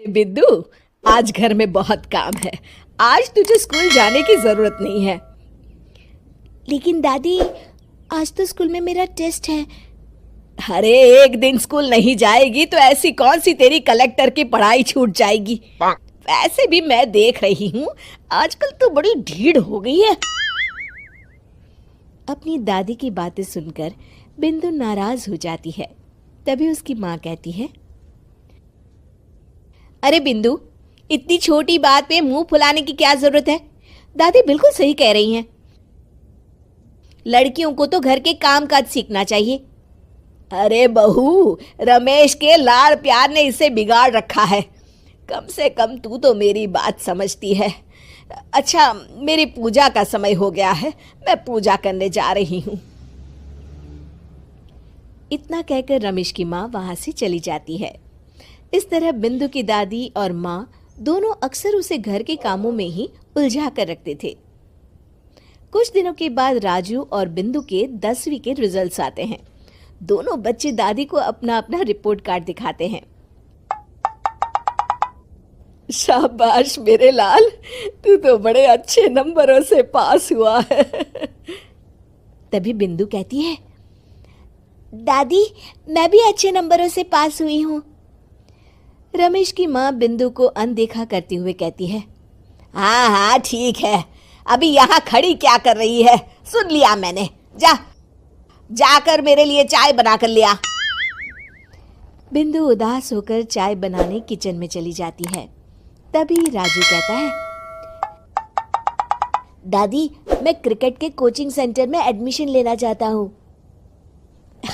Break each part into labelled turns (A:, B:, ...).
A: बिद्दू, आज घर में बहुत काम है। आज तुझे स्कूल जाने की जरूरत नहीं है।
B: लेकिन दादी, आज तो स्कूल में मेरा टेस्ट है।
A: अरे एक दिन स्कूल नहीं जाएगी तो ऐसी कौन सी तेरी कलेक्टर की पढ़ाई छूट जाएगी। वैसे भी मैं देख रही हूँ आजकल तो बड़ी ढीठ हो गई है।
B: अपनी दादी की बातें सुनकर बिंदु नाराज हो जाती है। तभी उसकी माँ कहती है,
A: अरे बिंदु, इतनी छोटी बात पे मुंह फुलाने की क्या जरूरत है। दादी बिल्कुल सही कह रही हैं। लड़कियों को तो घर के काम काज सीखना चाहिए। अरे बहू, रमेश के लाड़ प्यार ने इसे बिगाड़ रखा है। कम से कम तू तो मेरी बात समझती है। अच्छा, मेरी पूजा का समय हो गया है, मैं पूजा करने जा रही हूँ।
B: इतना कहकर रमेश की माँ वहां से चली जाती है। इस तरह बिंदु की दादी और माँ दोनों अक्सर उसे घर के कामों में ही उलझा कर रखते थे। कुछ दिनों के बाद राजू और बिंदु के 10वीं के रिजल्ट्स आते हैं। दोनों बच्चे दादी को अपना अपना रिपोर्ट कार्ड दिखाते हैं।
A: शाबाश मेरे लाल, तू तो बड़े अच्छे नंबरों से पास हुआ है।
B: तभी बिंदु कहती है, दादी मैं भी अच्छे नंबरों से पास हुई हूँ। रमेश की माँ बिंदु को अनदेखा करते हुए कहती है,
A: हाँ हाँ ठीक है, अभी यहाँ खड़ी क्या कर रही है, सुन लिया मैंने। जाकर मेरे लिए चाय बना कर लिया।
B: बिंदु उदास होकर चाय बनाने किचन में चली जाती है। तभी राजू कहता है, दादी मैं क्रिकेट के कोचिंग सेंटर में एडमिशन लेना चाहता हूँ।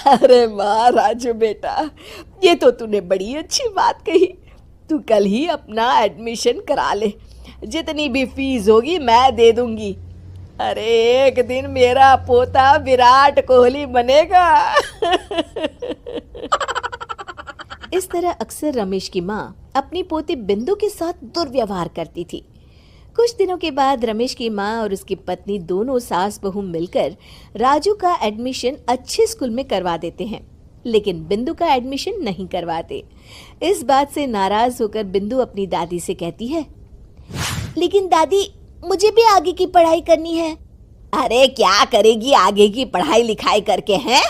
A: अरे वाह राजू बेटा, ये तो तूने बड़ी अच्छी बात कही। तू कल ही अपना एडमिशन करा ले, जितनी भी फीस होगी मैं दे दूंगी। अरे एक दिन मेरा पोता विराट कोहली बनेगा।
B: इस तरह अक्सर रमेश की माँ अपनी पोती बिंदु के साथ दुर्व्यवहार करती थी। कुछ दिनों के बाद रमेश की माँ और उसकी पत्नी दोनों सास बहू मिलकर राजू का एडमिशन अच्छे स्कूल में करवा देते हैं, लेकिन बिंदु का एडमिशन नहीं करवाते। इस बात से नाराज होकर बिंदु अपनी दादी से कहती है, लेकिन दादी मुझे भी आगे की पढ़ाई करनी है।
A: अरे क्या करेगी आगे की पढ़ाई लिखाई करके, हैं?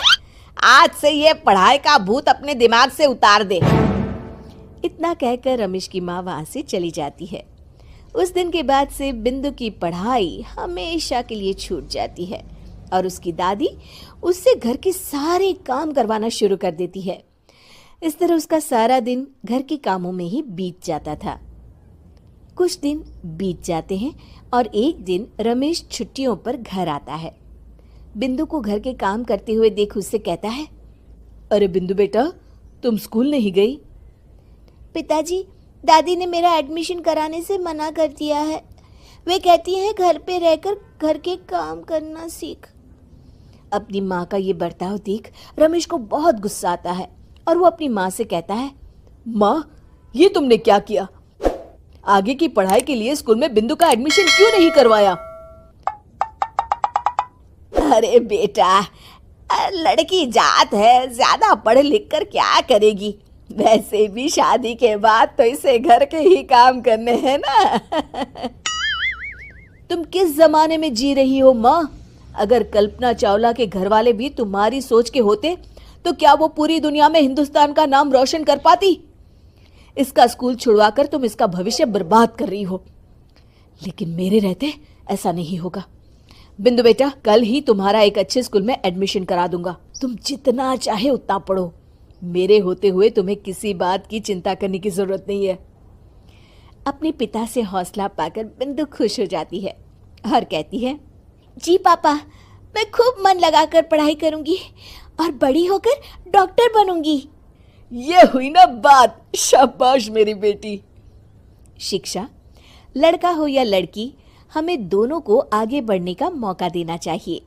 A: आज से ये पढ़ाई का भूत अपने दिमाग से उतार दे।
B: इतना कहकर रमेश की माँ वहां से चली जाती है। उस दिन के बाद से बिंदु की पढ़ाई हमेशा के लिए छूट जाती है और उसकी दादी उससे घर के सारे काम करवाना शुरू कर देती है। इस तरह उसका सारा दिन घर के कामों में ही बीत जाता था। कुछ दिन बीत जाते हैं और एक दिन रमेश छुट्टियों पर घर आता है। बिंदु को घर के काम करते हुए देख उससे कहता है,
A: अरे बिंदु बेटा, तुम स्कूल नहीं गई?
B: पिताजी, दादी ने मेरा एडमिशन कराने से मना कर दिया है। वे कहती हैं घर पे रहकर घर के काम करना सीख। अपनी माँ का ये बर्ताव देख रमेश को बहुत गुस्सा आता है और वो अपनी माँ से कहता है,
A: माँ ये तुमने क्या किया? आगे की पढ़ाई के लिए स्कूल में बिंदु का एडमिशन क्यों नहीं करवाया? अरे बेटा, लड़की जात है, ज्यादा पढ़ लिख कर क्या करेगी। वैसे भी शादी के बाद तो इसे घर के ही काम करने हैं ना।
B: तुम किस जमाने में जी रही हो माँ? अगर कल्पना चावला के घर वाले भी तुम्हारी सोच के होते तो क्या वो पूरी दुनिया में हिंदुस्तान का नाम रोशन कर पाती? इसका स्कूल छुड़वाकर तुम इसका भविष्य बर्बाद कर रही हो, लेकिन मेरे रहते ऐसा नहीं होगा। बिंदु बेटा, कल ही तुम्हारा एक अच्छे स्कूल में एडमिशन करा दूंगा। तुम जितना चाहे उतना पढ़ो। मेरे होते हुए तुम्हें किसी बात की चिंता करने की जरूरत नहीं है। अपने पिता से हौसला पाकर बिंदु खुश हो जाती है और कहती है, जी पापा, मैं खूब मन लगाकर पढ़ाई करूंगी और बड़ी होकर डॉक्टर बनूंगी।
A: ये हुई ना बात, शाबाश मेरी बेटी।
B: शिक्षा, लड़का हो या लड़की, हमें दोनों को आगे बढ़ने का मौका देना चाहिए।